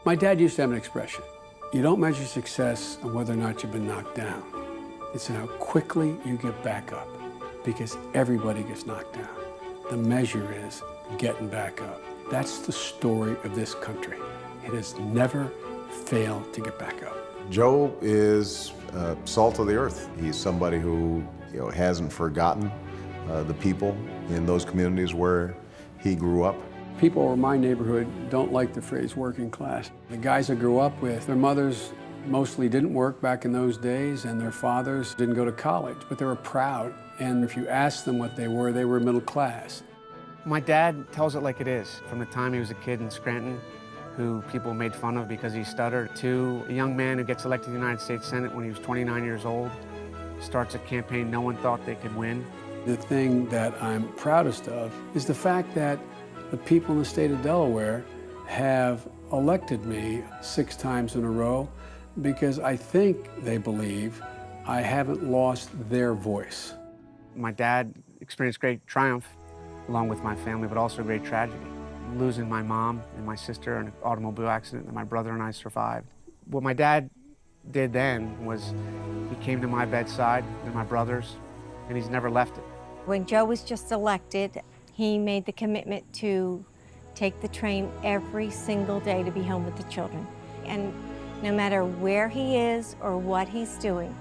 My dad used to have an expression: you don't measure success on whether or not you've been knocked down. It's in how quickly you get back up, because everybody gets knocked down. The measure is getting back up. That's the story of this country. It has never failed to get back up. Joe is salt of the earth. He's somebody who hasn't forgotten the people in those communities where he grew up. People in my neighborhood don't like the phrase working class. The guys I grew up with, their mothers mostly didn't work back in those days, and their fathers didn't go to college, but they were proud. And if you asked them what they were middle class. My dad tells it like it is. From the time he was a kid in Scranton, who people made fun of because he stuttered, to a young man who gets elected to the United States Senate when he was 29 years old, starts a campaign no one thought they could win. The thing that I'm proudest of is the fact that the people in the state of Delaware have elected me 6 times in a row, because I think they believe I haven't lost their voice. My dad experienced great triumph along with my family, but also great tragedy. Losing my mom and my sister in an automobile accident that my brother and I survived. What my dad did then was he came to my bedside and my brother's, and he's never left it. When Joe was just elected, he made the commitment to take the train every single day to be home with the children. And no matter where he is or what he's doing,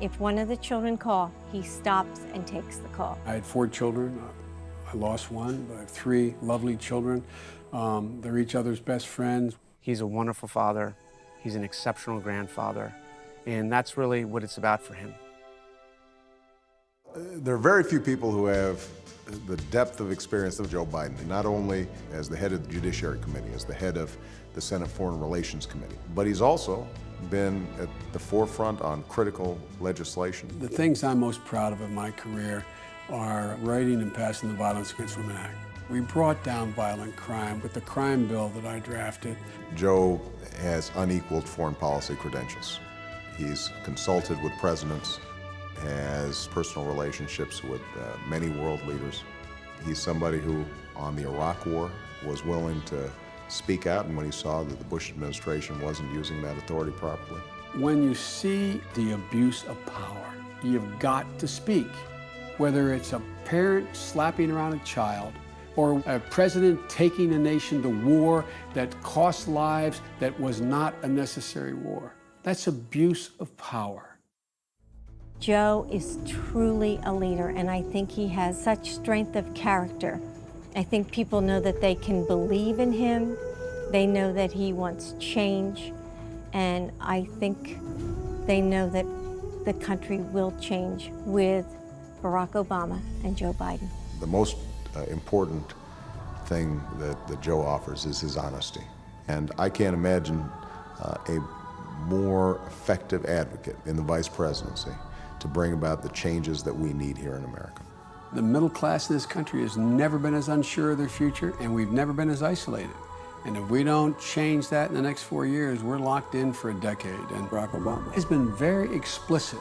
if one of the children call, he stops and takes the call. I had 4 children. I lost one, but I have 3 lovely children. They're each other's best friends. He's a wonderful father. He's an exceptional grandfather. And that's really what it's about for him. There are very few people who have the depth of experience of Joe Biden, not only as the head of the Judiciary Committee, as the head of the Senate Foreign Relations Committee, but he's also been at the forefront on critical legislation. The things I'm most proud of in my career are writing and passing the Violence Against Women Act. We brought down violent crime with the crime bill that I drafted. Joe has unequaled foreign policy credentials. He's consulted with presidents, has personal relationships with many world leaders. He's somebody who, on the Iraq War, was willing to speak out, and when he saw that the Bush administration wasn't using that authority properly. When you see the abuse of power, you've got to speak. Whether it's a parent slapping around a child, or a president taking a nation to war that cost lives that was not a necessary war. That's abuse of power. Joe is truly a leader, and I think he has such strength of character. I think people know that they can believe in him. They know that he wants change, and I think they know that the country will change with Barack Obama and Joe Biden. The most important thing that Joe offers is his honesty. And I can't imagine a more effective advocate in the vice presidency to bring about the changes that we need here in America. The middle class in this country has never been as unsure of their future, and we've never been as isolated. And if we don't change that in the next 4 years, we're locked in for a decade. And Barack Obama has been very explicit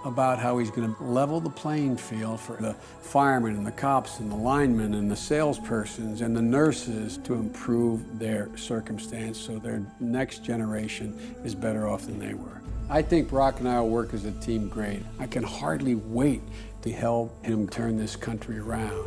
about how he's going to level the playing field for the firemen and the cops and the linemen and the salespersons and the nurses to improve their circumstance so their next generation is better off than they were. I think Barack and I will work as a team great. I can hardly wait to help him turn this country around.